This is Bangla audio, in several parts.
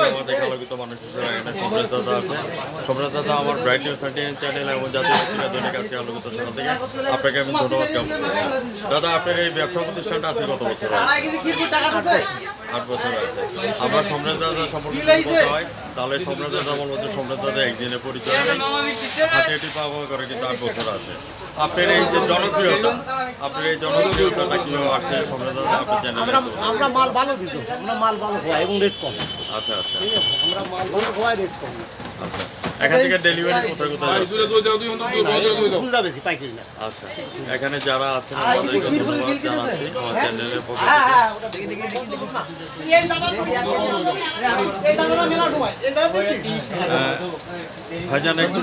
আমাদের আলোকিত মানুষ হিসেবে এখানে সম্রাট দাদা আছে। সম্রাট দাদা আমার ব্রাইট নিউজ চ্যানেল এবং জাতীয় পত্রিকা দৈনিক আছে আলোকিত সভা থেকে আপনাকে আমি ধন্যবাদ জ্ঞাপন করছি। দাদা আপনার এই ব্যবসা প্রতিষ্ঠানটা আছে কত বছর? 8 বছর আছে। আমরা সম্রাট দাদা সম্পর্কে বলতে হয় তাহলে সম্রাট দাদা বলবো সম্রাট দাদা একদিনে পরিচয় হাঁটি পাওয়া করে কিন্তু 8 বছর আছে। আপনার এই যে জনপ্রিয়তা জনপ্রিয়তাটা কিভাবে আসছে সম্রাট দাদা আপনার চ্যানেলে? আমরা মাল ভালো দিত, আমরা মাল ভালো হয় এবং রেট কম। আচ্ছা আচ্ছা, আমরা মাল ভালো হয়, রেট কম। আচ্ছা, এখান থেকে ডেলিভারি কোথায় কোথায় খুচরা বেশি, পাইকারি না। আচ্ছা, এখানে যারা আছেন তাদেরকে ধন্যবাদ জানাচ্ছি আমার চ্যানেলের পক্ষ থেকে। ভাইজান একটু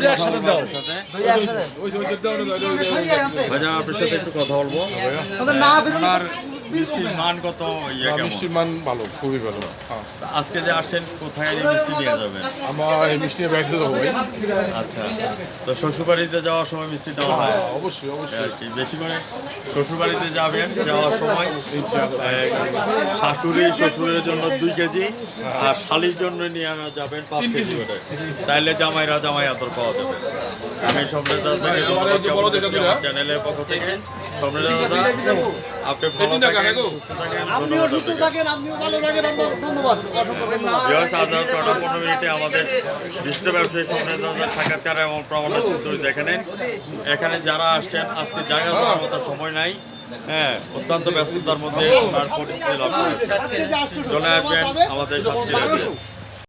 ভাইজান আপনার সাথে একটু কথা বলবো। আপনার মিষ্টির মান কত? মিষ্টির মান ভালো, খুবই ভালো। আজকে যে আসছেন কোথায় এই মিষ্টি নিয়ে যাবেন? আমার এই মিষ্টি বাড়িতে যাবো ভাই। আচ্ছা, তো শ্বশুরবাড়িতে যাওয়ার সময় মিষ্টি দেওয়া হয়? অবশ্যই অবশ্যই আর কি বেশি করে শ্বশুরবাড়িতে যাবেন, যাওয়ার সময় শাশুড়ি শ্বশুরের জন্য 2 কেজি আর শালির জন্য নিয়ে আনা যাবেন 5 কেজি করে, তাইলে জামাইরা জামাই আদর পাওয়া যাবে। আমি সম্রাট দাদাকে ধন্যবাদ জ্ঞাপন করছি আমার চ্যানেলের পক্ষ থেকে। সম্রাট দাদা আপনি ভালো থাকেন, সুস্থ থাকেন, আপনিও সুস্থ থাকেন, আপনিও ভালো থাকেন, ধন্যবাদ। আজাদ 15 মিনিটে আমাদের বিশিষ্ট ব্যবসায়ী সম্রাট দাদার সাক্ষাৎকার এবং প্রমাণপত্র দেখে নেন। এখানে যারা আসছেন আজকে জায়গা দেওয়ার মতো সময় নাই, হ্যাঁ, অত্যন্ত ব্যস্ততার মধ্যে ওনার পরিচিতি লাভ করেছে। চলে আসবেন আমাদের সাথে।